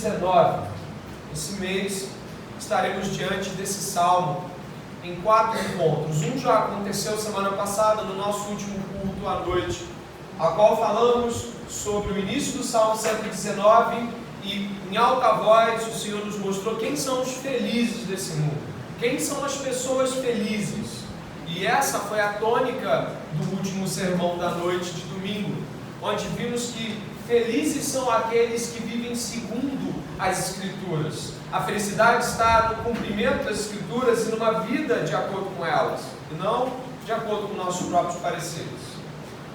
119. Esse mês estaremos diante desse salmo em 4 encontros. Um já aconteceu semana passada no nosso último culto à noite, a qual falamos sobre o início do salmo 119 e em alta voz o Senhor nos mostrou quem são os felizes desse mundo, quem são as pessoas felizes. E essa foi a tônica do último sermão da noite de domingo, onde vimos que felizes são aqueles que vivem segundo as Escrituras. A felicidade está no cumprimento das Escrituras e numa vida de acordo com elas, e não de acordo com nossos próprios pareceres.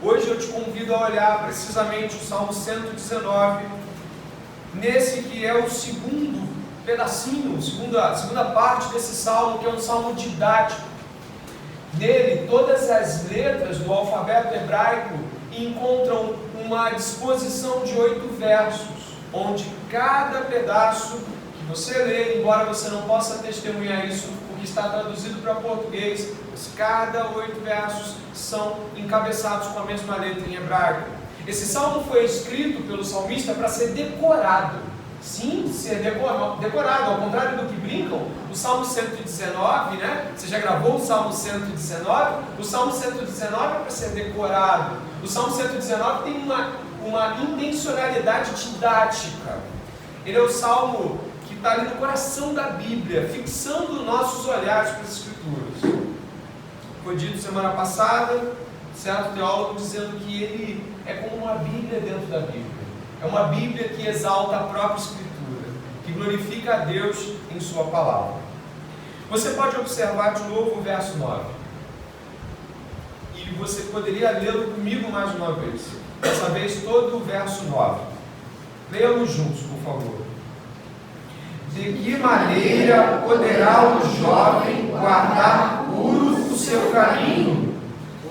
Hoje eu te convido a olhar precisamente o Salmo 119, nesse que é o segundo pedacinho, a segunda parte desse salmo, que é um salmo didático. Nele, todas as letras do alfabeto hebraico encontram uma disposição de 8 versos, onde cada pedaço que você lê, embora você não possa testemunhar isso, porque está traduzido para português, mas cada 8 versos são encabeçados com a mesma letra em hebraico. Esse salmo foi escrito pelo salmista para ser decorado. Sim, ser decorado, ao contrário do que brincam, o Salmo 119, né? Você já gravou o Salmo 119? O Salmo 119 é para ser decorado. O Salmo 119 tem uma intencionalidade didática. Ele é o salmo que está ali no coração da Bíblia, fixando nossos olhares para as Escrituras. Foi dito semana passada, certo teólogo dizendo que ele é como uma Bíblia dentro da Bíblia. É uma Bíblia que exalta a própria Escritura, que glorifica a Deus em sua palavra. Você pode observar de novo o verso 9. E você poderia lê-lo comigo mais uma vez. Dessa vez todo o verso 9. Leia-lo juntos, por favor. De que maneira poderá o jovem guardar puro o seu caminho,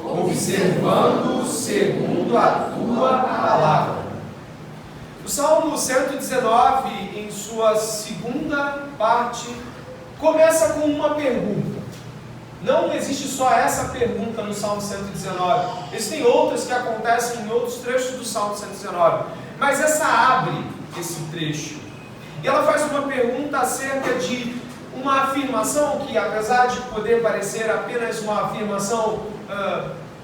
observando segundo a tua palavra? O Salmo 119, em sua segunda parte, começa com uma pergunta. Não existe só essa pergunta no Salmo 119. Existem outras que acontecem em outros trechos do Salmo 119. Mas essa abre esse trecho. E ela faz uma pergunta acerca de uma afirmação que, apesar de poder parecer apenas uma afirmação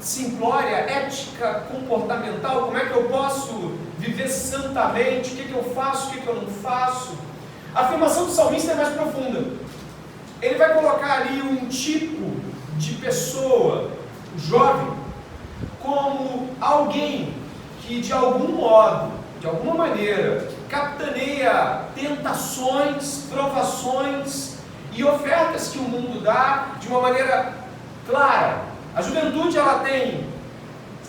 simplória, ética, comportamental, como é que eu posso viver santamente, o que eu faço, o que eu não faço, a afirmação do salmista é mais profunda. Ele vai colocar ali um tipo de pessoa, o jovem, como alguém que de algum modo, de alguma maneira, capitaneia tentações, provações e ofertas que o mundo dá de uma maneira clara. A juventude, ela tem,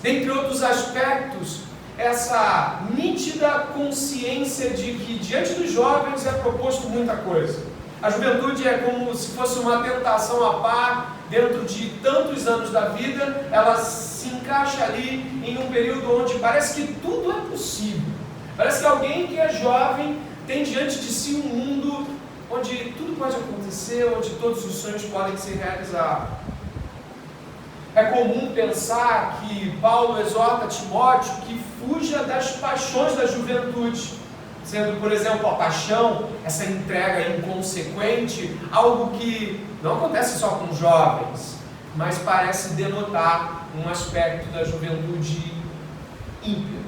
dentre outros aspectos, essa nítida consciência de que diante dos jovens é proposto muita coisa. A juventude é como se fosse uma tentação a par, dentro de tantos anos da vida, ela se encaixa ali em um período onde parece que tudo é possível. Parece que alguém que é jovem tem diante de si um mundo onde tudo pode acontecer, onde todos os sonhos podem se realizar. É comum pensar que Paulo exorta Timóteo que fuja das paixões da juventude, sendo, por exemplo, a paixão, essa entrega inconsequente, algo que não acontece só com jovens, mas parece denotar um aspecto da juventude ímpia.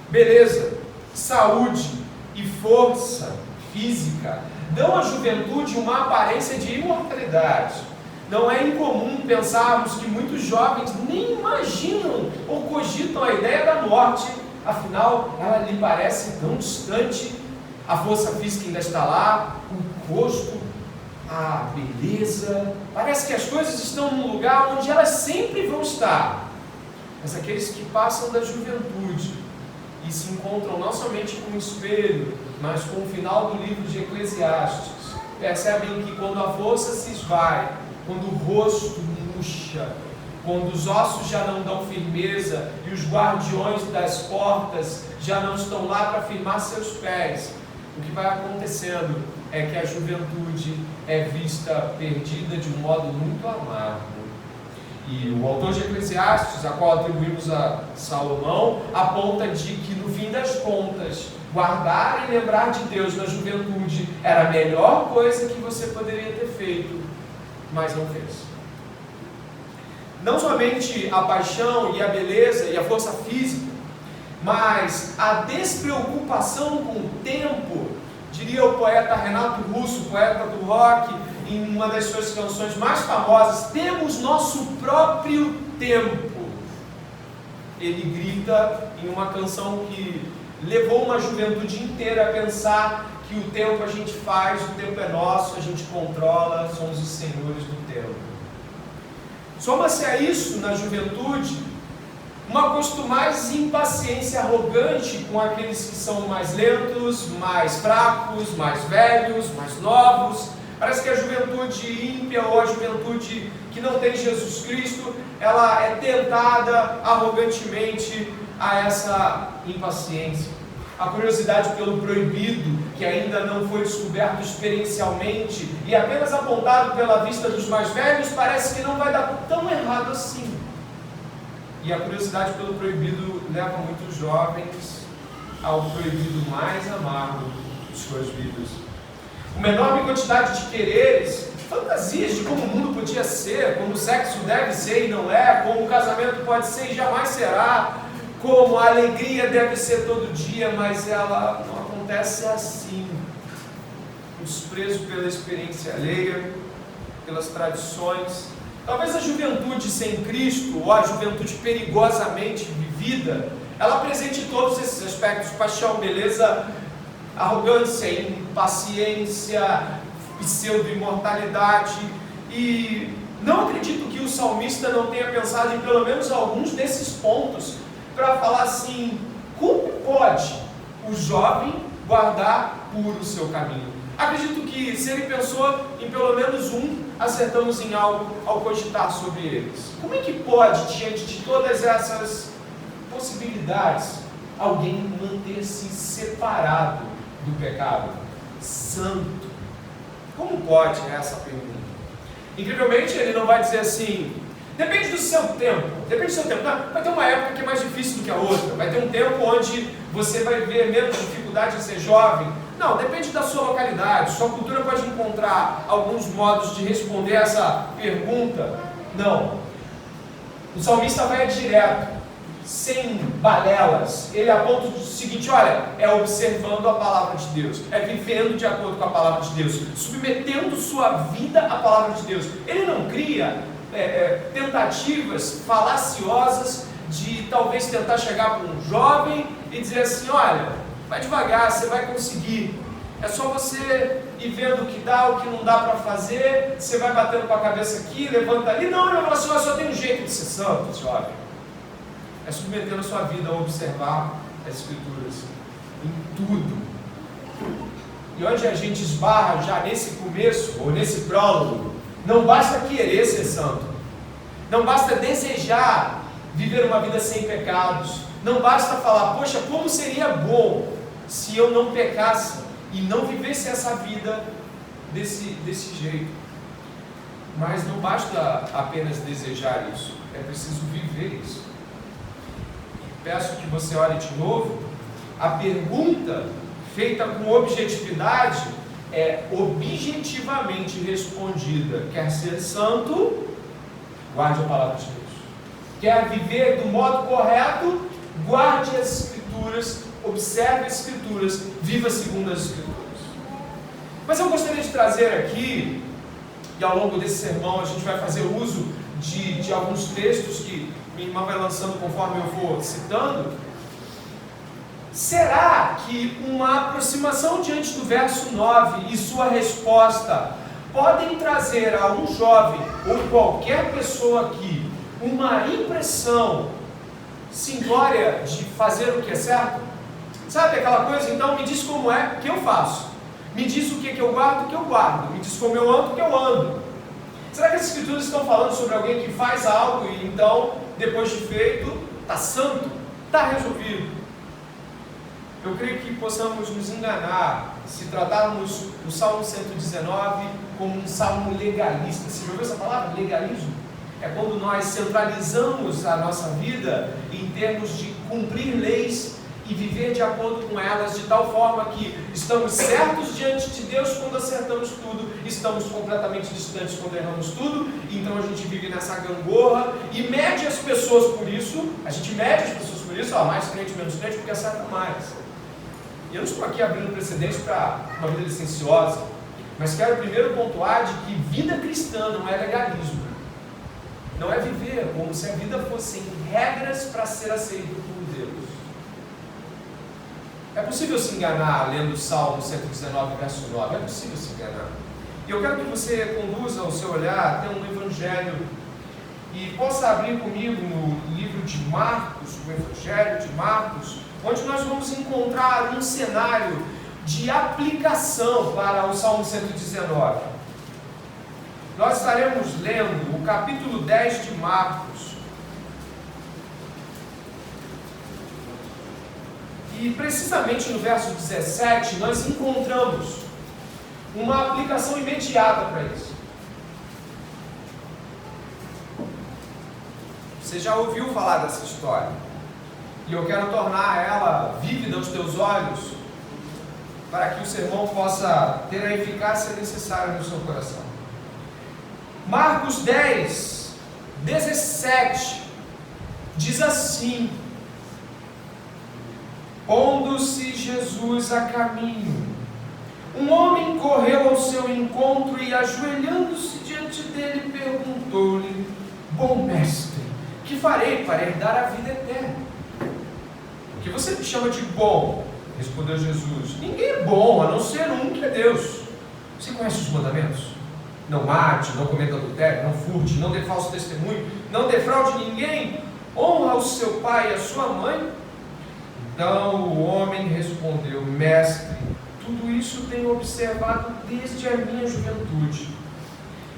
Beleza, saúde e força física dão à juventude uma aparência de imortalidade. Não é incomum pensarmos que muitos jovens nem imaginam ou cogitam a ideia da morte, afinal, ela lhe parece tão distante. A força física ainda está lá, o rosto, a beleza, parece que as coisas estão num lugar onde elas sempre vão estar. Mas aqueles que passam da juventude e se encontram não somente com o espelho, mas com o final do livro de Eclesiastes, percebem que quando a força se esvai, quando o rosto murcha, quando os ossos já não dão firmeza e os guardiões das portas já não estão lá para firmar seus pés, o que vai acontecendo é que a juventude é vista perdida de um modo muito amargo. E o autor de Eclesiastes, a qual atribuímos a Salomão, aponta de que no fim das contas, Guardar e lembrar de Deus na juventude era a melhor coisa que você poderia ter feito, mas não fez. Não somente a paixão e a beleza e a força física, mas a despreocupação com o tempo, diria o poeta Renato Russo, poeta do rock, em uma das suas canções mais famosas, temos nosso próprio tempo. Ele grita em uma canção que levou uma juventude inteira a pensar que o tempo a gente faz, o tempo é nosso, a gente controla, somos os senhores do tempo. Soma-se a isso na juventude uma costumaz impaciência arrogante com aqueles que são mais lentos, mais fracos, mais velhos, mais novos. Parece que a juventude ímpia ou a juventude que não tem Jesus Cristo, ela é tentada arrogantemente a essa impaciência. A curiosidade pelo proibido, que ainda não foi descoberto experiencialmente e apenas apontado pela vista dos mais velhos, parece que não vai dar tão errado assim. E a curiosidade pelo proibido leva muitos jovens ao proibido mais amargo de suas vidas. Uma enorme quantidade de quereres, fantasias de como o mundo podia ser, como o sexo deve ser e não é, como o casamento pode ser e jamais será, como a alegria deve ser todo dia, mas ela não acontece assim. Desprezo pela experiência alheia, pelas tradições. Talvez a juventude sem Cristo, ou a juventude perigosamente vivida, ela apresente todos esses aspectos: paixão, beleza, arrogância, impaciência, pseudo-imortalidade. E não acredito que o salmista não tenha pensado em pelo menos alguns desses pontos para falar assim: como pode o jovem guardar puro o seu caminho? Acredito que se ele pensou em pelo menos acertamos em algo ao cogitar sobre eles. Como é que pode, diante de todas essas possibilidades, alguém manter-se separado do pecado? Santo. Como pode essa pergunta? Incrivelmente, ele não vai dizer assim: depende do seu tempo. Depende do seu tempo. Não, vai ter uma época que é mais difícil do que a outra. Vai ter um tempo onde você vai ver menos dificuldade em ser jovem. Não, depende da sua localidade. Sua cultura pode encontrar alguns modos de responder essa pergunta. Não. O salmista vai direto, sem balelas. Ele aponta o seguinte: olha, é observando a palavra de Deus, é vivendo de acordo com a palavra de Deus, submetendo sua vida à palavra de Deus. Ele não cria tentativas falaciosas de talvez tentar chegar para um jovem e dizer assim: olha, vai devagar, você vai conseguir, é só você ir vendo o que dá, o que não dá para fazer, você vai batendo com a cabeça aqui, levanta ali. Não, meu senhor, só tem um jeito de ser santo, jovem. É submetendo a sua vida a observar as Escrituras em tudo. E onde a gente esbarra já nesse começo, ou nesse prólogo, não basta querer ser santo, não basta desejar viver uma vida sem pecados, não basta falar: poxa, como seria bom se eu não pecasse e não vivesse essa vida desse jeito. Mas não basta apenas desejar isso, é preciso viver isso. Peço que você olhe de novo. A pergunta feita com objetividade é objetivamente respondida: quer ser santo? Guarde a palavra de Deus. Quer viver do modo correto? Guarde as Escrituras, observe as Escrituras, viva segundo as Escrituras. Mas eu gostaria de trazer aqui, e ao longo desse sermão a gente vai fazer uso de alguns textos que minha irmã vai lançando conforme eu vou citando. Será que uma aproximação diante do verso 9 e sua resposta podem trazer a um jovem ou qualquer pessoa aqui uma impressão simplória de fazer o que é certo? Sabe aquela coisa? Então me diz como é que eu faço, me diz o que eu guardo, o que eu guardo, me diz como eu ando, o que eu ando. Será que as Escrituras estão falando sobre alguém que faz algo e então, depois de feito, está santo, está resolvido? Eu creio que possamos nos enganar se tratarmos o Salmo 119 como um salmo legalista. Você já ouviu essa palavra? Legalismo? É quando nós centralizamos a nossa vida em termos de cumprir leis e viver de acordo com elas, de tal forma que estamos certos diante de Deus quando acertamos tudo, estamos completamente distantes quando erramos tudo, então a gente vive nessa gangorra e mede as pessoas por isso, mais crente, menos crente, porque acerta mais. E eu não estou aqui abrindo precedentes para uma vida licenciosa, mas quero primeiro pontuar de que vida cristã não é legalismo, não é viver como se a vida fosse regras para ser aceito por Deus. É possível se enganar lendo o Salmo 119, verso 9. É possível se enganar. E eu quero que você conduza o seu olhar até um evangelho e possa abrir comigo no livro de Marcos, o evangelho de Marcos, onde nós vamos encontrar um cenário de aplicação para o Salmo 119. Nós estaremos lendo o capítulo 10 de Marcos. E precisamente no verso 17 nós encontramos uma aplicação imediata para isso. Você já ouviu falar dessa história? E eu quero tornar ela vívida aos teus olhos, para que o sermão possa ter a eficácia necessária no seu coração. Marcos 10, 17 diz assim: pondo-se Jesus a caminho, um homem correu ao seu encontro e, ajoelhando-se diante dele, perguntou-lhe: bom mestre, que farei para herdar a vida eterna? O que você me chama de bom? Respondeu Jesus: ninguém é bom, a não ser um, que é Deus. Você conhece os mandamentos? Não mate, não cometa adultério, não furte, não dê falso testemunho, não defraude ninguém, honra o seu pai e a sua mãe. Então o homem respondeu: mestre, tudo isso tenho observado desde a minha juventude.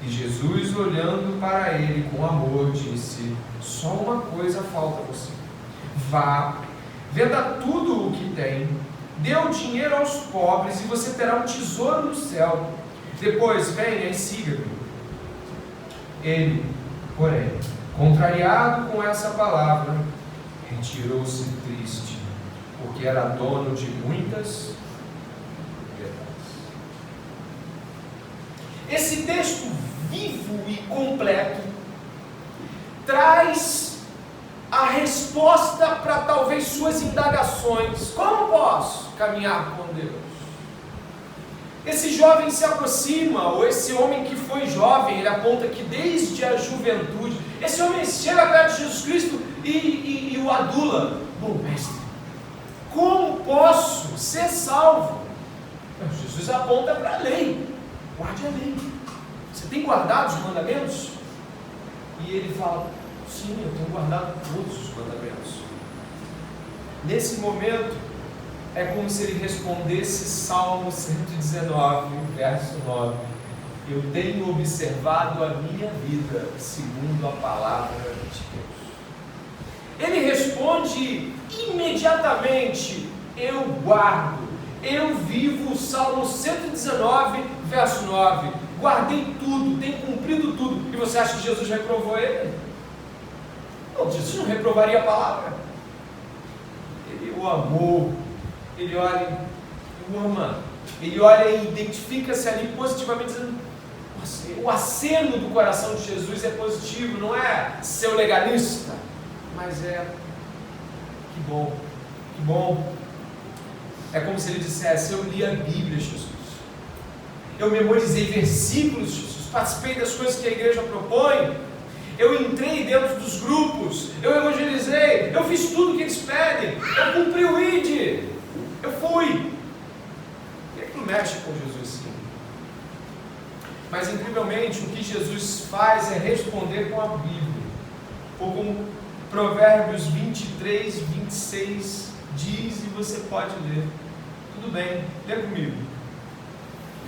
E Jesus, olhando para ele com amor, disse: só uma coisa falta a você. Vá, venda tudo o que tem, dê o dinheiro aos pobres e você terá um tesouro no céu. Depois venha e siga-me. Ele, porém, contrariado com essa palavra, retirou-se triste, porque era dono de muitas propriedades. Esse texto vivo e completo traz a resposta para talvez suas indagações. Como posso caminhar com Deus? Esse jovem se aproxima, ou esse homem que foi jovem, ele aponta que desde a juventude, esse homem chega perto de Jesus Cristo e o adula: bom mestre, como posso ser salvo? Jesus aponta para a lei: guarde a lei. Você tem guardado os mandamentos? E ele fala: sim, eu tenho guardado todos os mandamentos. Nesse momento, é como se ele respondesse Salmo 119, verso 9: eu tenho observado a minha vida segundo a palavra de Deus. Ele responde imediatamente: eu guardo, eu vivo o Salmo 119, verso 9, guardei tudo, tenho cumprido tudo. E você acha que Jesus reprovou ele? Não, Jesus não reprovaria a palavra. Ele o amou, ele olha e o ama, ele olha e identifica-se ali positivamente, dizendo: o aceno do coração de Jesus é positivo, não é ser legalista, mas é: que bom, que bom. É como se ele dissesse: eu li a Bíblia, Jesus, eu memorizei versículos, Jesus, participei das coisas que a igreja propõe, eu entrei dentro dos grupos, eu evangelizei, eu fiz tudo o que eles pedem, eu cumpri o ID, eu fui. E aquilo mexe com Jesus, sim. Mas incrivelmente o que Jesus faz é responder com a Bíblia, ou como Provérbios 23, 26 diz, e você pode ler. Tudo bem, lê comigo.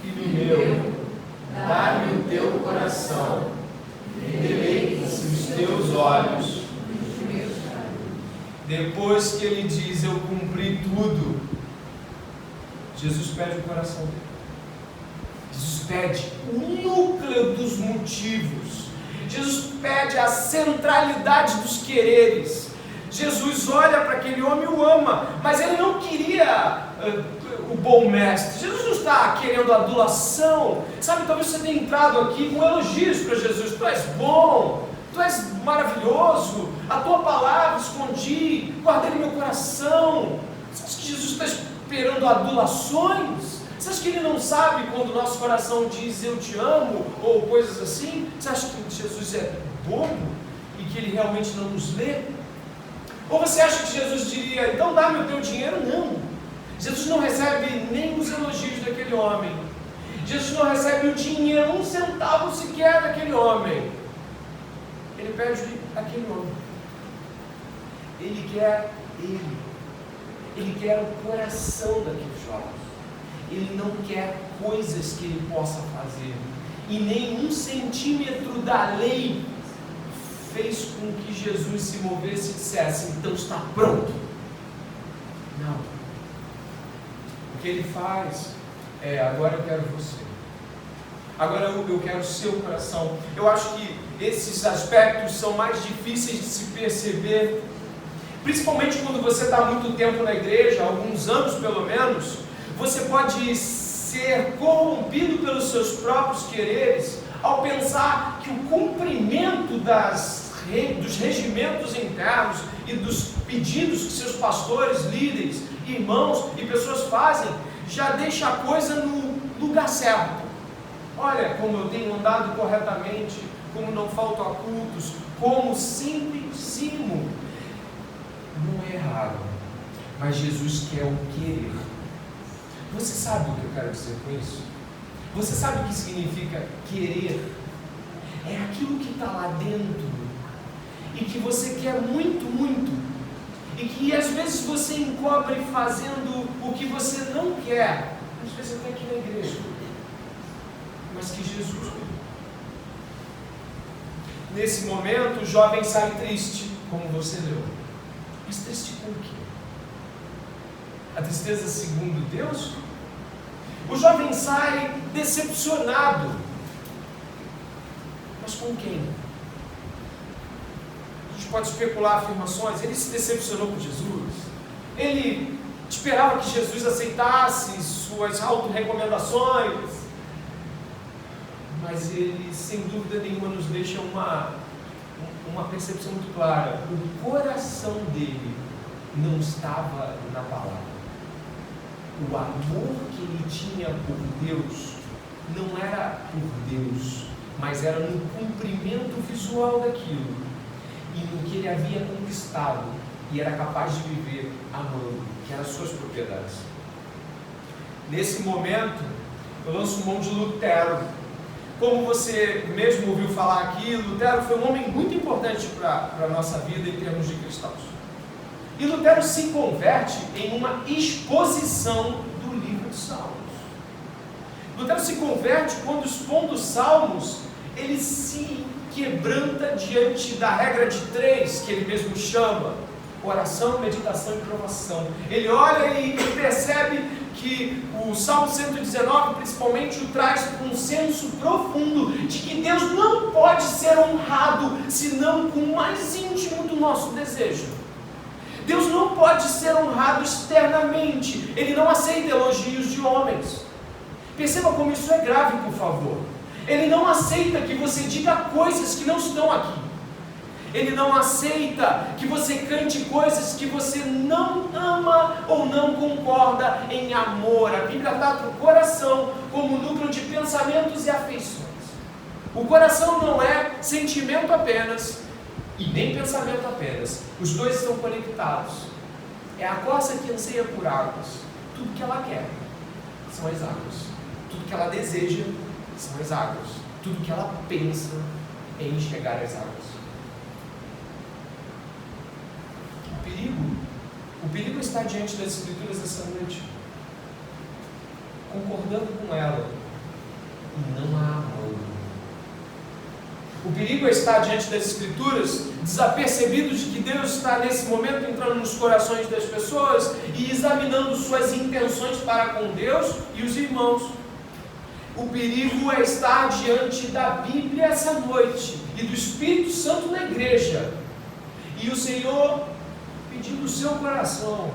Filho meu, dá-me o teu coração, deleita-se os teus olhos. Depois que ele diz: eu cumpri tudo, Jesus pede o coração dele. Jesus pede o núcleo dos motivos. Jesus pede a centralidade dos quereres. Jesus olha para aquele homem e o ama, mas ele não queria o bom mestre. Jesus não está querendo adulação, sabe? Talvez você tenha entrado aqui com elogios para Jesus. Tu és bom, tu és maravilhoso, a tua palavra escondi, guardei no meu coração. Você acha que Jesus está esperando adulações? Você acha que ele não sabe quando o nosso coração diz eu te amo, ou coisas assim? Você acha que Jesus é bobo e que ele realmente não nos lê? Ou você acha que Jesus diria, então dá-me o teu dinheiro? Não. Jesus não recebe nem os elogios daquele homem. Jesus não recebe o dinheiro, 1 centavo sequer daquele homem. Ele pede aquele homem. Ele quer ele. Ele quer o coração daquele jovem. Ele não quer coisas que ele possa fazer. E nem 1 centímetro da lei fez com que Jesus se movesse e dissesse, então está pronto. Não. O que ele faz é, agora eu quero você. Agora eu quero o seu coração. Eu acho que esses aspectos são mais difíceis de se perceber, principalmente quando você está há muito tempo na igreja, alguns anos pelo menos. Você pode ser corrompido pelos seus próprios quereres ao pensar que o cumprimento dos regimentos internos e dos pedidos que seus pastores, líderes, irmãos e pessoas fazem já deixa a coisa no lugar certo. Olha como eu tenho andado corretamente, como não falto a cultos, como sempre ensino. Não é errado, mas Jesus quer o querer. Você sabe o que eu quero dizer com isso? Você sabe o que significa querer? É aquilo que está lá dentro e que você quer muito, muito, e que às vezes você encobre fazendo o que você não quer, às vezes até aqui na igreja, mas que Jesus quer. Nesse momento o jovem sai triste, como você leu. Mas triste com o quê? A tristeza segundo Deus? O jovem sai decepcionado. Mas com quem? A gente pode especular afirmações. Ele se decepcionou com Jesus. Ele esperava que Jesus aceitasse suas auto-recomendações. Mas ele, sem dúvida nenhuma, nos deixa uma percepção muito clara. O coração dele não estava na palavra. O amor que ele tinha por Deus não era por Deus, mas era no cumprimento visual daquilo e no que ele havia conquistado e era capaz de viver amando, que eram as suas propriedades. Nesse momento, eu lanço mão de Lutero. Como você mesmo ouviu falar aqui, Lutero foi um homem muito importante para a nossa vida em termos de cristãos. E Lutero se converte em uma exposição do livro de Salmos. Lutero se converte quando, expondo os Salmos, ele se quebranta diante da regra de 3, que ele mesmo chama: oração, meditação e provação. Ele olha e percebe que o Salmo 119, principalmente, o traz com um senso profundo de que Deus não pode ser honrado senão com o mais íntimo do nosso desejo. Deus não pode ser honrado externamente. Ele não aceita elogios de homens. Perceba como isso é grave, por favor. Ele não aceita que você diga coisas que não estão aqui. Ele não aceita que você cante coisas que você não ama ou não concorda em amor. A Bíblia trata o coração como núcleo de pensamentos e afeições. O coração não é sentimento apenas e nem pensamento apenas. Os dois estão conectados. É a corça que anseia por águas. Tudo que ela quer são as águas. Tudo que ela deseja são as águas. Tudo que ela pensa é em chegar às águas. O perigo está diante das Escrituras essa noite, concordando com ela e não a amando. O perigo está diante das Escrituras, desapercebidos de que Deus está nesse momento entrando nos corações das pessoas e examinando suas intenções para com Deus e os irmãos. O perigo é estar diante da Bíblia essa noite e do Espírito Santo na igreja, e o Senhor pedindo o seu coração.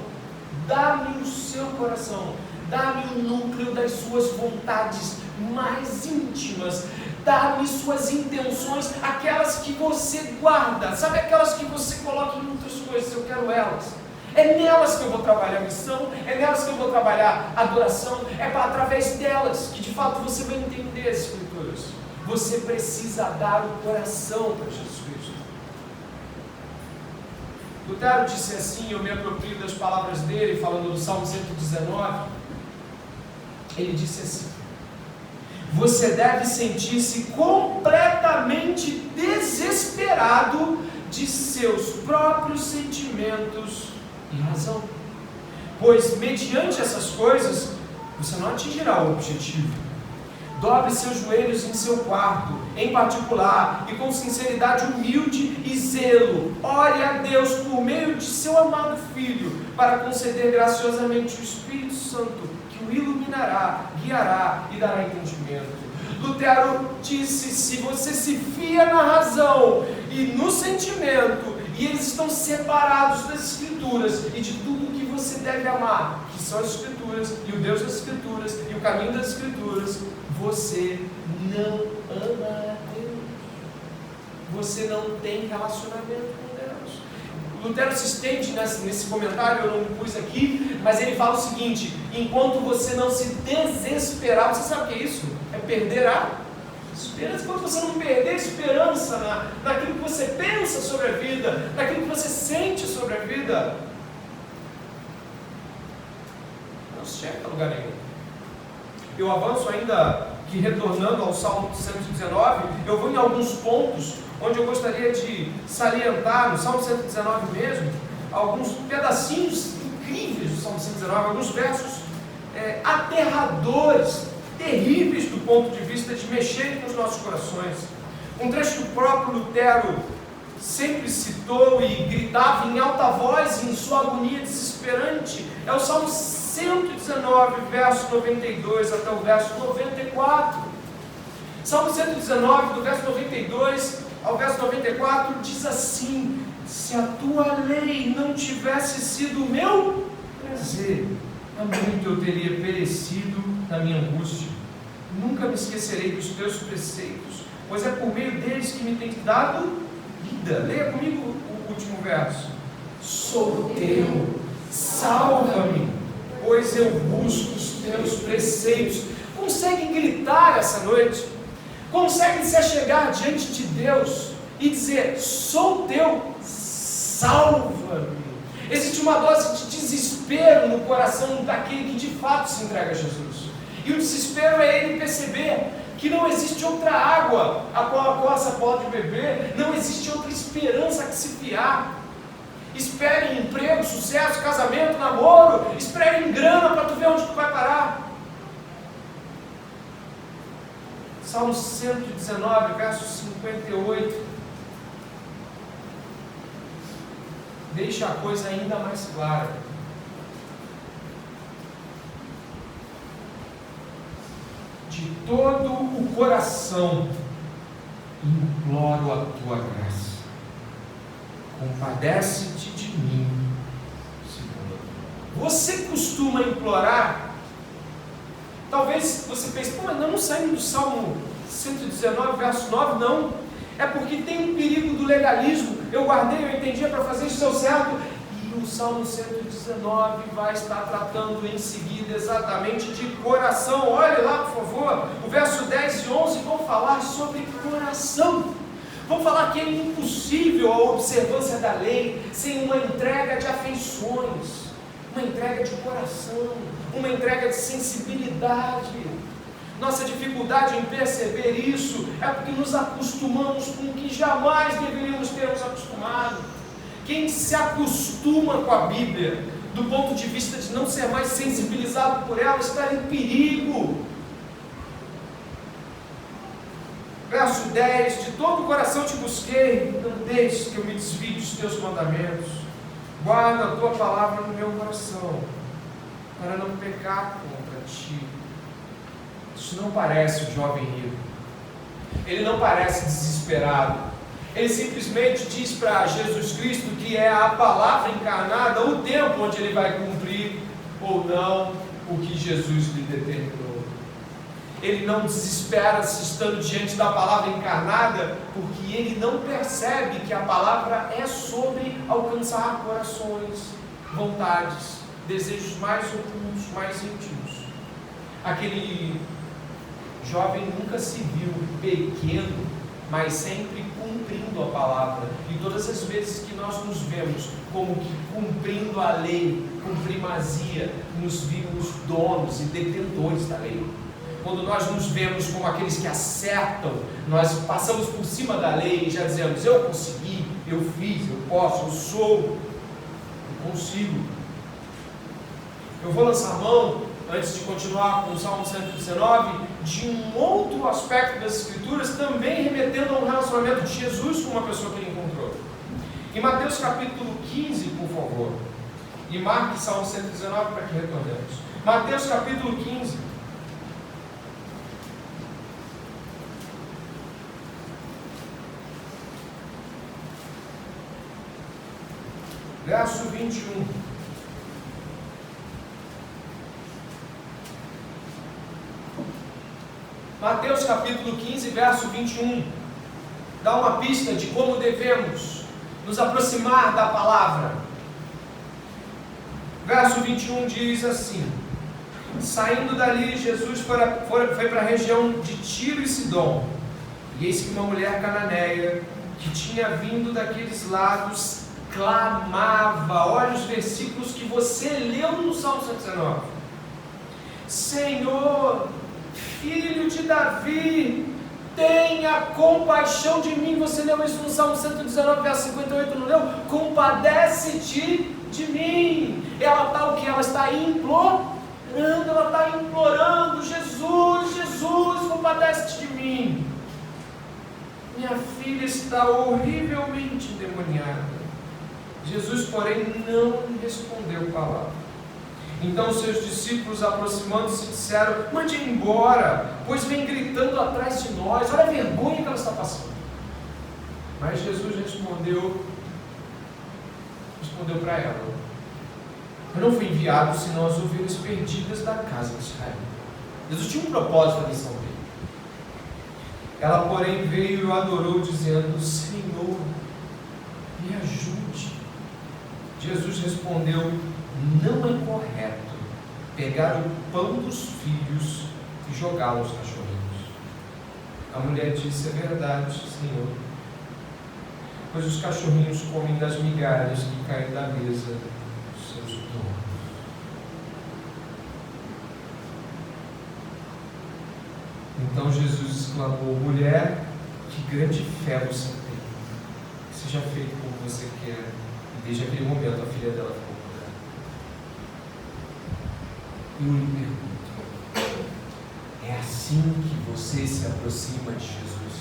Dá-me o seu coração. Dá-me o núcleo das suas vontades mais íntimas. Dá-me suas intenções, aquelas que você guarda. Sabe aquelas que você coloca em outras coisas? Eu quero elas. É nelas que eu vou trabalhar a missão, é nelas que eu vou trabalhar a adoração, através delas que de fato você vai entender as Escrituras. Você precisa dar o coração para Jesus Cristo. Lutero disse assim, eu me aproprio das palavras dele, falando do Salmo 119, ele disse assim: você deve sentir-se completamente desesperado de seus próprios sentimentos e razão, pois mediante essas coisas você não atingirá o objetivo. Dobre seus joelhos em seu quarto, em particular, e com sinceridade humilde e zelo, ore a Deus por meio de seu amado Filho, para conceder graciosamente o Espírito Santo, que o iluminará, guiará e dará entendimento. Lutero disse: se você se fia na razão e no sentimento, e eles estão separados das Escrituras e de tudo que você deve amar, que são as Escrituras, e o Deus das Escrituras, e o caminho das Escrituras, você não ama a Deus. Você não tem relacionamento com Deus. Lutero se estende nesse comentário, eu não pus aqui, mas ele fala o seguinte: enquanto você não se desesperar, você sabe o que é isso? É perder a esperança. Quando você não perder a esperança naquilo que você pensa sobre a vida, naquilo que você sente sobre a vida, não se chega a lugar nenhum. Eu avanço ainda, que retornando ao Salmo 119, eu vou em alguns pontos onde eu gostaria de salientar, no Salmo 119 mesmo, alguns pedacinhos incríveis do Salmo 119, alguns versos aterradores, terríveis do ponto de vista de mexer com os nossos corações. Um trecho que o próprio Lutero sempre citou e gritava em alta voz em sua agonia desesperante, é o Salmo 119, verso 92 até o verso 94. Salmo 119, do verso 92 ao verso 94, diz assim: se a tua lei não tivesse sido o meu prazer, há muito eu teria perecido na minha angústia. Nunca me esquecerei dos teus preceitos, pois é por meio deles que me tem dado vida. Leia comigo o último verso: sou teu, salva-me, pois eu busco os teus preceitos. Conseguem gritar essa noite? Conseguem se achegar diante de Deus e dizer: sou teu, salva-me. Existe uma dose de desespero no coração daquele que de fato se entrega a Jesus. E o desespero é ele perceber que não existe outra água a qual a coça pode beber, não existe outra esperança a que se fiar. Espere em emprego, sucesso, casamento, namoro, espere em grana para tu ver onde tu vai parar. Salmo 119, verso 58, deixa a coisa ainda mais clara. De todo o coração imploro a tua graça. Compadece-te de mim, Senhor. Você costuma implorar? Talvez você pense: pô, mas não saindo do Salmo 119, verso 9, não. É porque tem um perigo do legalismo. Eu guardei, eu entendi, para fazer isso deu certo. E o Salmo 119 vai estar tratando em seguida exatamente de coração. Olhe lá, por favor, o verso 10 e 11 vão falar sobre coração. Vão falar que é impossível a observância da lei sem uma entrega de afeições, uma entrega de coração, uma entrega de sensibilidade. Nossa dificuldade em perceber isso é porque nos acostumamos com o que jamais deveríamos ter nos acostumado. Quem se acostuma com a Bíblia, do ponto de vista de não ser mais sensibilizado por ela, está em perigo. Verso 10: de todo o coração te busquei, não deixes que eu me desvie dos teus mandamentos. Guarda a tua palavra no meu coração, para não pecar contra ti. Isso não parece o jovem rico. Ele não parece desesperado. Ele simplesmente diz para Jesus Cristo que é a palavra encarnada, o tempo onde ele vai cumprir ou não o que Jesus lhe determinou. Ele não desespera se estando diante da palavra encarnada, porque ele não percebe que a palavra é sobre alcançar corações, vontades, desejos mais ocultos, mais íntimos. Aquele jovem nunca se viu pequeno, mas sempre cumprindo a palavra. E todas as vezes que nós nos vemos como que cumprindo a lei, com primazia, nos vimos donos e detentores da lei. Quando nós nos vemos como aqueles que acertam, nós passamos por cima da lei e já dizemos: eu consegui, eu fiz, eu posso, eu sou, eu consigo. Eu vou lançar mão, antes de continuar com o Salmo 119, de um outro aspecto das Escrituras, também remetendo a um relacionamento de Jesus com uma pessoa que ele encontrou. Em Mateus capítulo 15, por favor, e marque Salmo 119 para que retornemos. Mateus capítulo 15. Verso 21. Mateus capítulo 15, verso 21. Dá uma pista de como devemos nos aproximar da palavra. Verso 21 diz assim: saindo dali, Jesus foi para a região de Tiro e Sidom. E eis que uma mulher cananeia, que tinha vindo daqueles lados, clamava. Olha os versículos que você leu no Salmo 119. Senhor, Filho de Davi, tenha compaixão de mim. Você leu isso no Salmo 119, verso 58, não leu? Compadece-te de mim. Ela está o que? Ela está implorando, Jesus, Jesus, compadece-te de mim. Minha filha está horrivelmente endemoniada. Jesus, porém, não respondeu palavra. Então seus discípulos, aproximando-se, disseram: mande embora, pois vem gritando atrás de nós. Olha a vergonha que ela está passando. Mas Jesus respondeu para ela: eu não fui enviado senão as ovelhas perdidas da casa de Israel. Jesus tinha um propósito na missão dele. Ela, porém, veio e o adorou, dizendo: Senhor, me ajude. Jesus respondeu: não é correto pegar o pão dos filhos e jogá-lo aos cachorrinhos. A mulher disse: é verdade, Senhor, pois os cachorrinhos comem das migalhas que caem da mesa dos seus donos. Então Jesus exclamou: mulher, que grande fé você tem, que seja feito como você quer. E desde aquele momento a filha dela ficou curada. E eu lhe pergunto: é assim que você se aproxima de Jesus?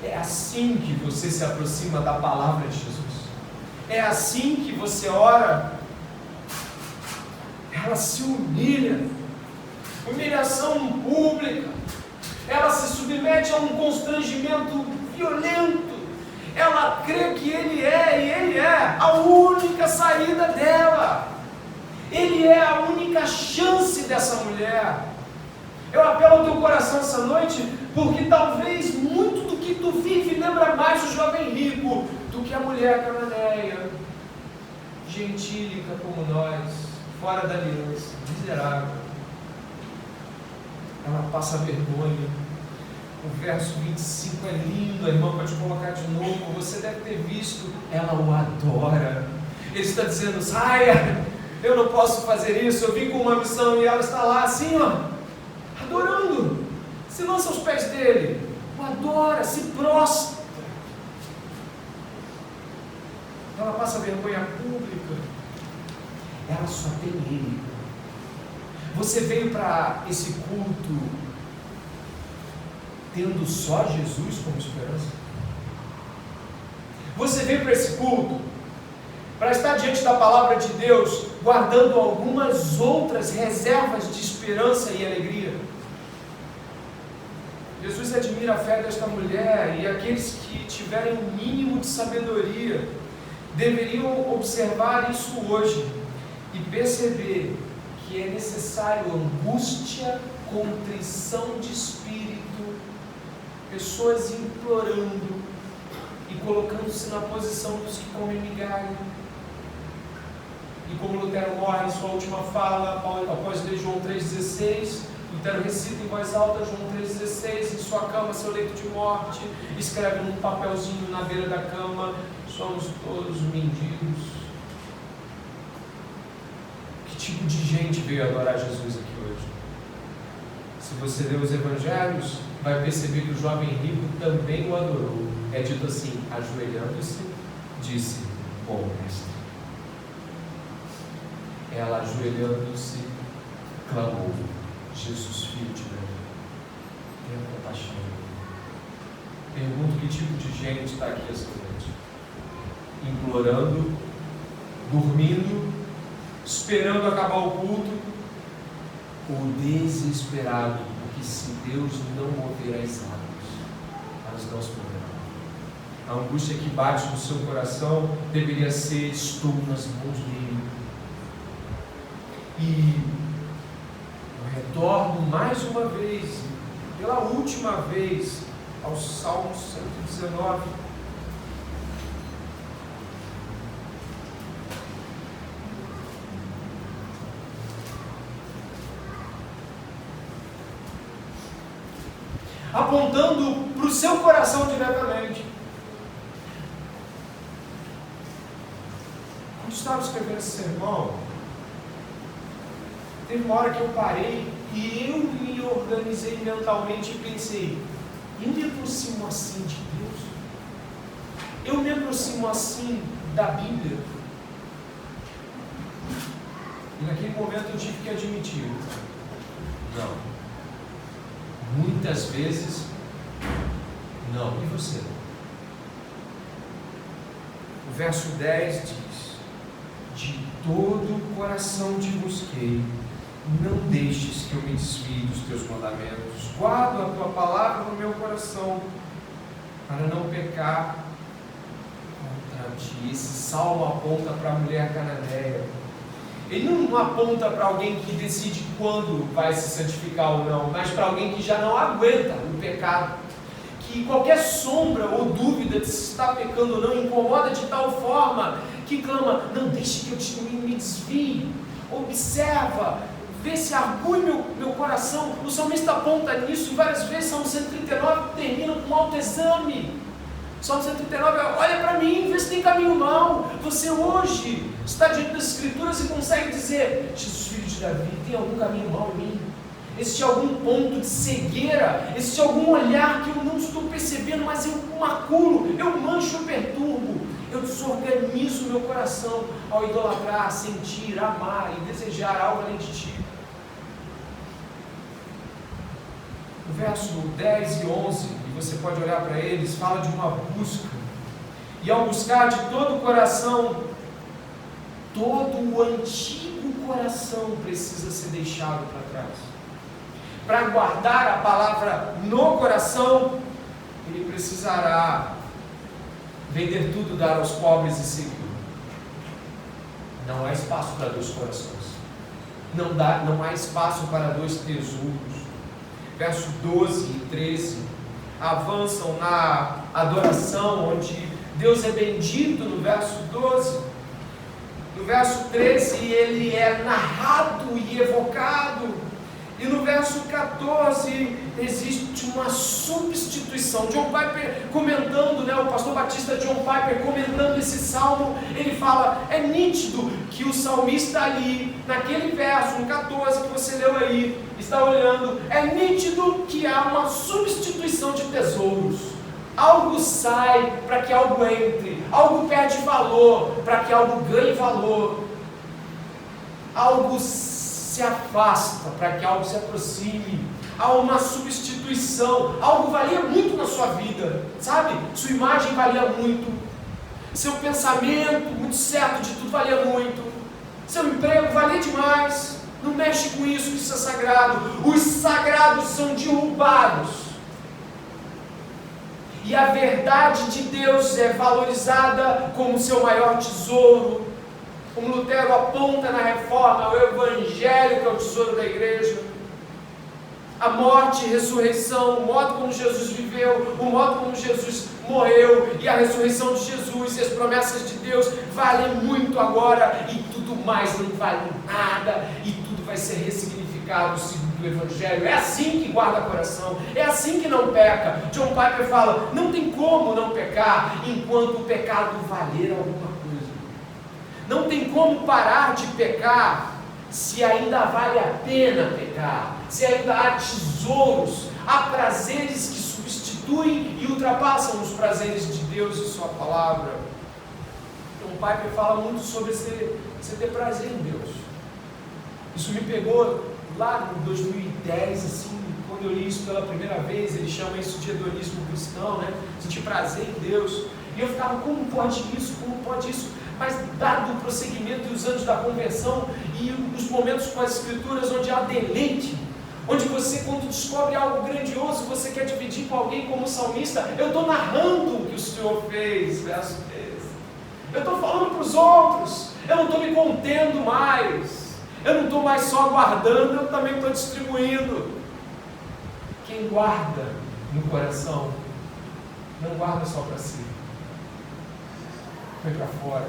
É assim que você se aproxima da palavra de Jesus? É assim que você ora? Ela se humilha, humilhação pública, ela se submete a um constrangimento violento. Ela crê que Ele é, e Ele é a única saída dela. Ele é a única chance dessa mulher. Eu apelo ao teu coração essa noite, porque talvez muito do que tu vive lembra mais o jovem rico do que a mulher cananeia, gentílica como nós, fora da aliança, miserável. Ela passa vergonha. O verso 25 é lindo, a irmã pode colocar de novo. Você deve ter visto, ela o adora. Ele está dizendo: saia, eu não posso fazer isso, eu vim com uma missão. E ela está lá assim, ó, adorando, se lança aos pés dele, o adora, se prostra. Ela passa vergonha pública. Ela só tem ele. Você veio para esse culto tendo só Jesus como esperança? Você veio para esse culto para estar diante da palavra de Deus, guardando algumas outras reservas de esperança e alegria? Jesus admira a fé desta mulher, e aqueles que tiverem o mínimo de sabedoria deveriam observar isso hoje e perceber que é necessário angústia, contrição de espírito, pessoas implorando e colocando-se na posição dos que comem migalha. E como Lutero morre em sua última fala, após ler João 3,16, Lutero recita em voz alta João 3,16, em sua cama, seu leito de morte, escreve num papelzinho na beira da cama: somos todos mendigos. Que tipo de gente veio adorar Jesus aqui hoje? Se você ler os evangelhos, vai perceber que o jovem rico também o adorou. É dito assim: ajoelhando-se, disse: bom mestre. Ela, ajoelhando-se, clamou: Jesus, filho de Davi, tenha compaixão. Pergunto que tipo de gente está aqui essa noite? Implorando, dormindo, esperando acabar o culto, ou desesperado, porque se Deus não mover as águas, elas não se moverão. A angústia que bate no seu coração deveria ser: estou nas mãos dele. E eu retorno mais uma vez, pela última vez, ao Salmo 119. Apontando para o seu coração diretamente. Quando estava escrevendo esse sermão, teve uma hora que eu parei e eu me organizei mentalmente e pensei: eu me aproximo assim de Deus? Eu me aproximo assim da Bíblia? E naquele momento eu tive que admitir: não. Muitas vezes, não. E você? O verso 10 diz: de todo o coração te busquei, não deixes que eu me desvie dos teus mandamentos. Guardo a tua palavra no meu coração, para não pecar contra ti. Esse salmo aponta para a mulher cananeia. Ele não aponta para alguém que decide quando vai se santificar ou não, mas para alguém que já não aguenta o pecado, que qualquer sombra ou dúvida de se está pecando ou não incomoda de tal forma que clama: não deixe que eu me desvie. Observa, vê se argui meu coração. O salmista aponta nisso e várias vezes. Salmo 139 termina com um autoexame. Salmo 139, olha para mim, vê se tem caminho mau. Você hoje está diante das Escrituras e consegue dizer: Jesus, filho de Davi, tem algum caminho mau em mim? Existe algum ponto de cegueira? Existe algum olhar que eu não estou percebendo, mas eu maculo, eu mancho, eu perturbo, eu desorganizo o meu coração ao idolatrar, sentir, amar e desejar algo além de ti. O verso 10 e 11, e você pode olhar para eles, fala de uma busca. E ao buscar de todo o coração, todo o antigo coração precisa ser deixado para trás. Para guardar a palavra no coração, ele precisará vender tudo, dar aos pobres e seguir. Não há espaço para dois corações. Não há espaço para dois tesouros. Verso 12 e 13 avançam na adoração, onde Deus é bendito no verso 12. No verso 13 ele é narrado e evocado. E no verso 14 existe uma substituição. John Piper comentando, o pastor batista John Piper comentando esse salmo, ele fala: é nítido que o salmista ali, naquele verso, no 14 que você leu aí, está olhando, é nítido que há uma substituição de tesouros. Algo sai para que algo entre, algo perde valor para que algo ganhe valor, algo se afasta para que algo se aproxime. Há uma substituição. Algo valia muito na sua vida, sabe? Sua imagem valia muito, seu pensamento muito certo de tudo valia muito, seu emprego valia demais. Não mexe com isso, isso é sagrado. Os sagrados são derrubados e a verdade de Deus é valorizada como seu maior tesouro. Como Lutero aponta na Reforma, o Evangelho que é o tesouro da igreja. A morte e ressurreição, o modo como Jesus viveu, o modo como Jesus morreu, e a ressurreição de Jesus e as promessas de Deus valem muito agora, e tudo mais não vale nada, e tudo vai ser ressignificado segundo o Evangelho. É assim que guarda coração, é assim que não peca. John Piper fala, não tem como não pecar enquanto o pecado valer alguma coisa. Não tem como parar de pecar se ainda vale a pena pecar, se ainda há tesouros, há prazeres que substituem e ultrapassam os prazeres de Deus e sua palavra. Então o Piper fala muito sobre você ter prazer em Deus. Isso me pegou lá em 2010, assim, quando eu li isso pela primeira vez. Ele chama isso de hedonismo cristão, né? Sentir prazer em Deus. E eu ficava, como pode isso? Como pode isso? Mas dado o prosseguimento e os anos da conversão e os momentos com as escrituras onde há deleite, onde você, quando descobre algo grandioso, você quer dividir com alguém como salmista. Eu estou narrando o que o Senhor fez, verso 13. Eu estou falando para os outros, eu não estou me contendo mais, eu não estou mais só guardando, eu também estou distribuindo. Quem guarda no coração, não guarda só para si, foi para fora,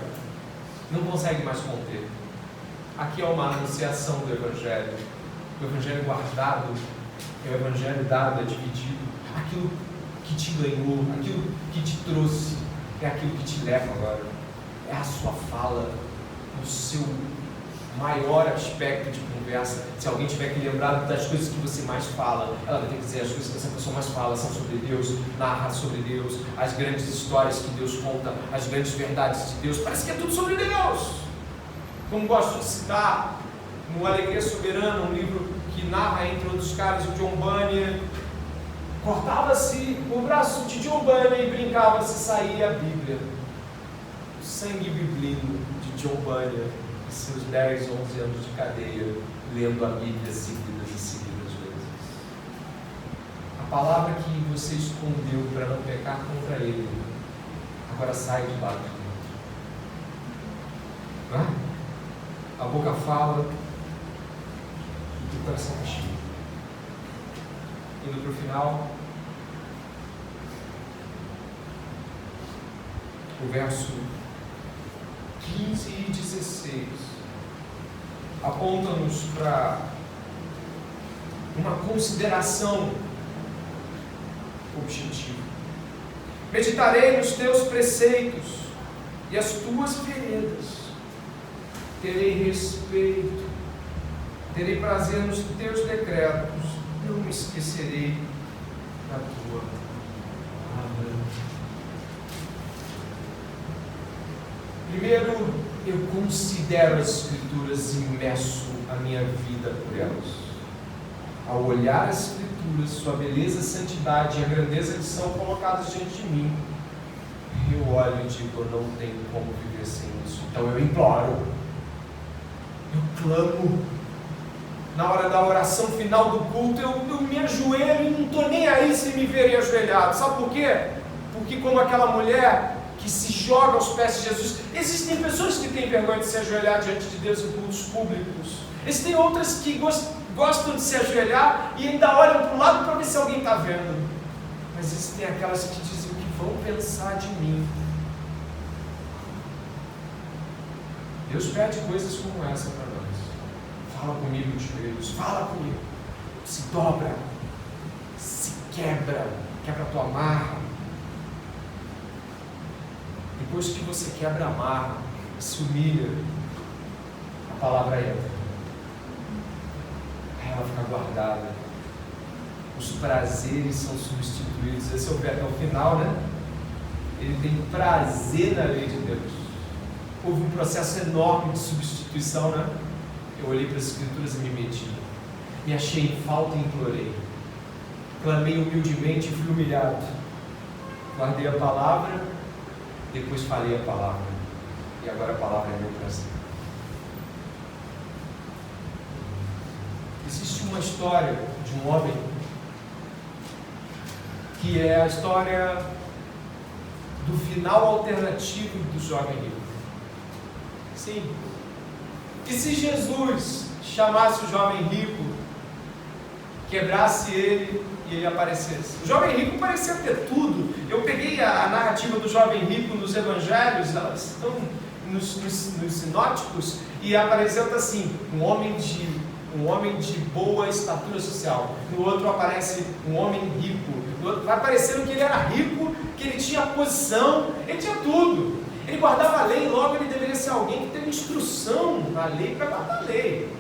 não consegue mais conter. Aqui é uma anunciação do Evangelho. O Evangelho guardado é o Evangelho dado, é dividido. Aquilo que te ganhou, aquilo que te trouxe, é aquilo que te leva agora. É a sua fala, o seu maior aspecto de conversa. Se alguém tiver que lembrar das coisas que você mais fala, ela vai ter que dizer as coisas que essa pessoa mais fala são sobre Deus, narra sobre Deus, as grandes histórias que Deus conta, as grandes verdades de Deus. Parece que é tudo sobre Deus. Como gosto de citar no Alegria Soberana, um livro que narra, entre outros caras, o John Bunyan. Cortava-se o braço de John Bunyan e brincava-se, saía a Bíblia. O sangue biblino de John Bunyan, e seus 10, 11 anos de cadeia, lendo a Bíblia seguidas e seguidas vezes. A palavra que você escondeu para não pecar contra ele, agora sai de baixo. Não é? A boca fala e o coração está cheio. Indo para o final, o verso 15 e 16 apontam-nos para uma consideração objetiva. Meditarei nos teus preceitos e as tuas veredas. Terei respeito, terei prazer nos teus decretos, não me esquecerei da tua palavra. Primeiro, eu considero as Escrituras e meço a minha vida por elas. Ao olhar as Escrituras, sua beleza, santidade e a grandeza que são colocadas diante de mim, eu olho e digo, eu não tenho como viver sem isso. Então eu imploro, eu clamo. Na hora da oração final do culto, eu me ajoelho e não estou nem aí se me verem ajoelhado. Sabe por quê? Porque como aquela mulher que se joga aos pés de Jesus, existem pessoas que têm vergonha de se ajoelhar diante de Deus em cultos públicos. Existem outras que gostam de se ajoelhar e ainda olham para o lado para ver se alguém está vendo. Mas existem aquelas que dizem o que vão pensar de mim. Deus pede coisas como essa para nós. Fala comigo, joelhos, fala comigo. Se dobra, se quebra a tua amarra. Depois que você quebra a amarra, se humilha, a palavra entra. Aí ela fica guardada. Os prazeres são substituídos. Esse é o final, né? Ele tem prazer na lei de Deus. Houve um processo enorme de substituição, né? Eu olhei para as Escrituras e me meti. Me achei em falta e implorei. Clamei humildemente e fui humilhado. Guardei a palavra, depois falei a palavra. E agora a palavra é meu prazer. Existe uma história de um homem que é a história do final alternativo do jovem rico. Sim. E se Jesus chamasse o jovem rico, quebrasse ele e ele aparecesse? O jovem rico parecia ter tudo. Eu peguei a narrativa do jovem rico nos evangelhos, elas estão nos sinóticos, e apareceu assim, um homem de boa estatura social. No outro aparece um homem rico. No outro vai parecendo que ele era rico, que ele tinha posição, ele tinha tudo. Ele guardava a lei, logo ele deveria ser alguém que teve instrução na lei para guardar a lei.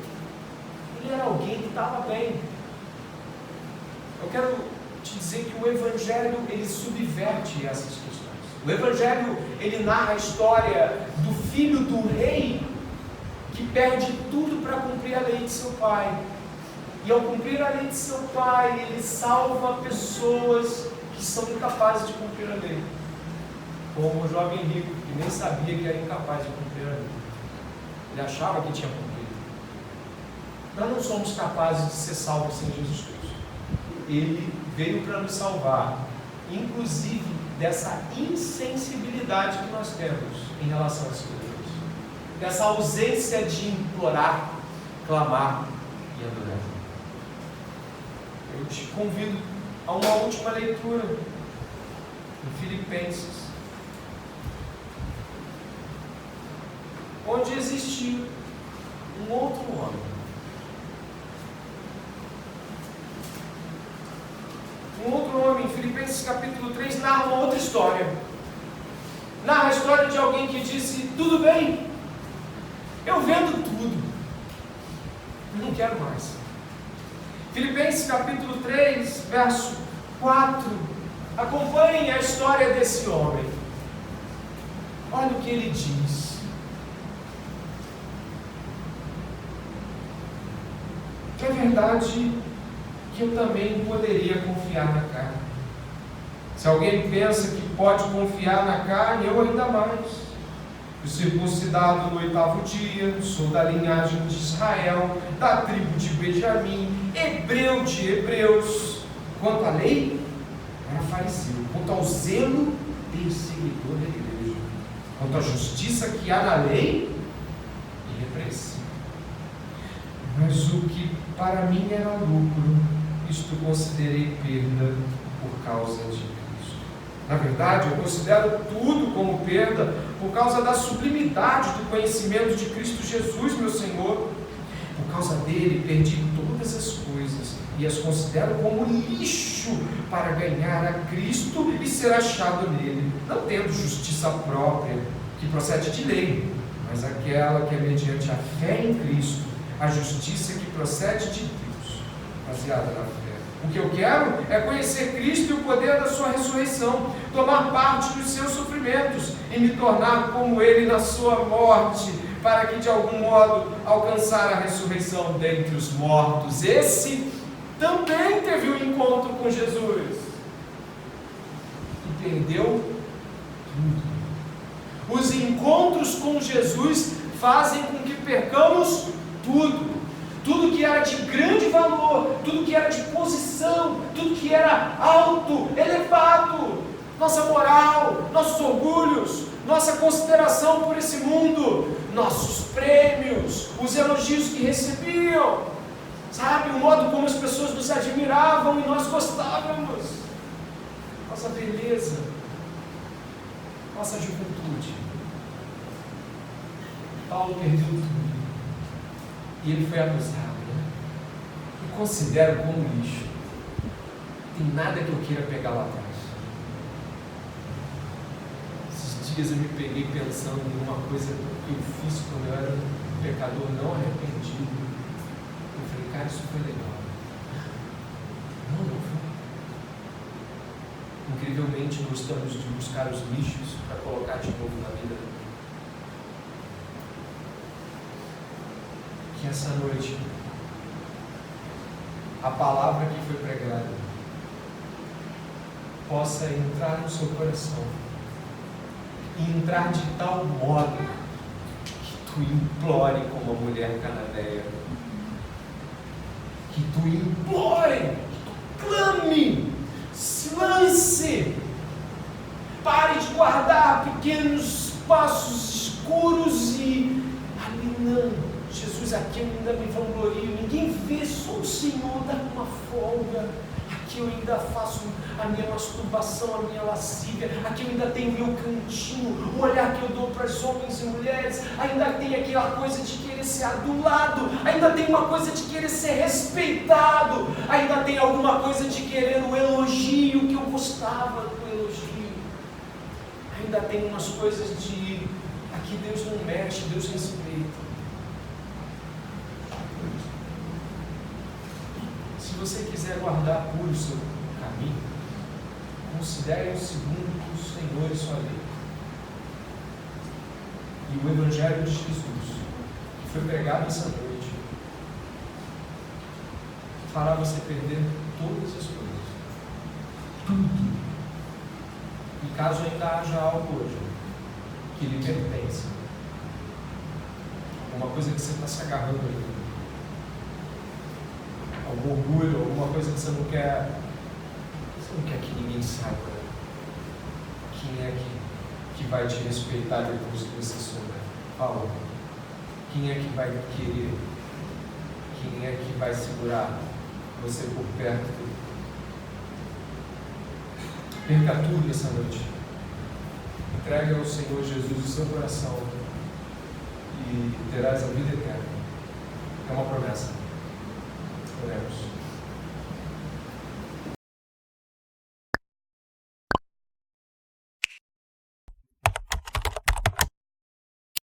Ele era alguém que estava bem. Eu quero te dizer que o Evangelho, ele subverte essas questões. O Evangelho, ele narra a história do filho do rei que perde tudo para cumprir a lei de seu pai. E ao cumprir a lei de seu pai, ele salva pessoas que são incapazes de cumprir a lei. Como o jovem rico, que nem sabia que era incapaz de cumprir a lei. Ele achava que tinha cumprido. Nós não somos capazes de ser salvos sem Jesus Cristo. Ele veio para nos salvar, inclusive dessa insensibilidade que nós temos em relação às coisas. Dessa ausência de implorar, clamar e adorar. Eu te convido a uma última leitura em Filipenses, onde existiu um outro homem. Um outro homem, em Filipenses capítulo 3, narra uma outra história. Narra a história de alguém que disse: tudo bem, eu vendo tudo, eu não quero mais. Filipenses capítulo 3, verso 4. Acompanhem a história desse homem. Olha o que ele diz. É verdade que eu também poderia confiar na carne. Se alguém pensa que pode confiar na carne, eu ainda mais. Fui circuncidado no 8º dia, sou da linhagem de Israel, da tribo de Benjamim, hebreu de hebreus. Quanto à lei, era fariseu. Quanto ao zelo, perseguidor da igreja. Quanto à justiça que há na lei, irrepreensível. Mas o que para mim era lucro, isto considerei perda por causa de Cristo. Na verdade, eu considero tudo como perda por causa da sublimidade do conhecimento de Cristo Jesus, meu Senhor. Por causa dele, perdi todas as coisas e as considero como lixo para ganhar a Cristo e ser achado nele, não tendo justiça própria, que procede de lei, mas aquela que é mediante a fé em Cristo, a justiça que procede de Deus, baseada na fé. O que eu quero é conhecer Cristo e o poder da sua ressurreição, tomar parte dos seus sofrimentos e me tornar como ele na sua morte, para que de algum modo alcançar a ressurreição dentre os mortos. Esse também teve um encontro com Jesus e perdeu tudo. Os encontros com Jesus fazem com que percamos tudo. Tudo que era de grande valor, tudo que era de posição, tudo que era alto, elevado, nossa moral, nossos orgulhos, nossa consideração por esse mundo, nossos prêmios, os elogios que recebiam, sabe, o modo como as pessoas nos admiravam e nós gostávamos, nossa beleza, nossa juventude. Paulo perdeu tudo. E ele foi acusado, né? Eu considero como lixo. Não tem nada que eu queira pegar lá atrás. Esses dias eu me peguei pensando em uma coisa que eu fiz quando eu era um pecador não arrependido. Eu falei, cara, isso foi legal. Não foi. Incrivelmente gostamos de buscar os lixos para colocar de novo na vida. Que essa noite a palavra que foi pregada possa entrar no seu coração e entrar de tal modo que tu implore como a mulher cananeia, que tu implore, que tu clame, se lance, pare de guardar pequenos passos escuros e ali não. Jesus, aqui eu ainda me vanglorio, ninguém vê, só o Senhor dá uma folga. Aqui eu ainda faço a minha masturbação, a minha lascívia, aqui eu ainda tenho meu cantinho, o olhar que eu dou para os homens e mulheres, ainda tem aquela coisa de querer ser adulado, ainda tem uma coisa de querer ser respeitado, ainda tem alguma coisa de querer o elogio, que eu gostava do elogio, ainda tem umas coisas de aqui Deus não mexe, Deus respeita. Se você quiser guardar puro o seu caminho, considere o segundo o Senhor e sua lei. E o Evangelho de Jesus, que foi pregado essa noite, fará você perder todas as coisas. Tudo. E caso ainda haja algo hoje que lhe pertence, alguma coisa que você está se agarrando ali, algum orgulho, alguma coisa que você não quer que ninguém saiba quem é que vai te respeitar depois que você souber. Fala. Quem é que vai querer? Quem é que vai segurar você por perto? Perca tudo essa noite. Entregue ao Senhor Jesus o seu coração e terás a vida eterna. É uma promessa.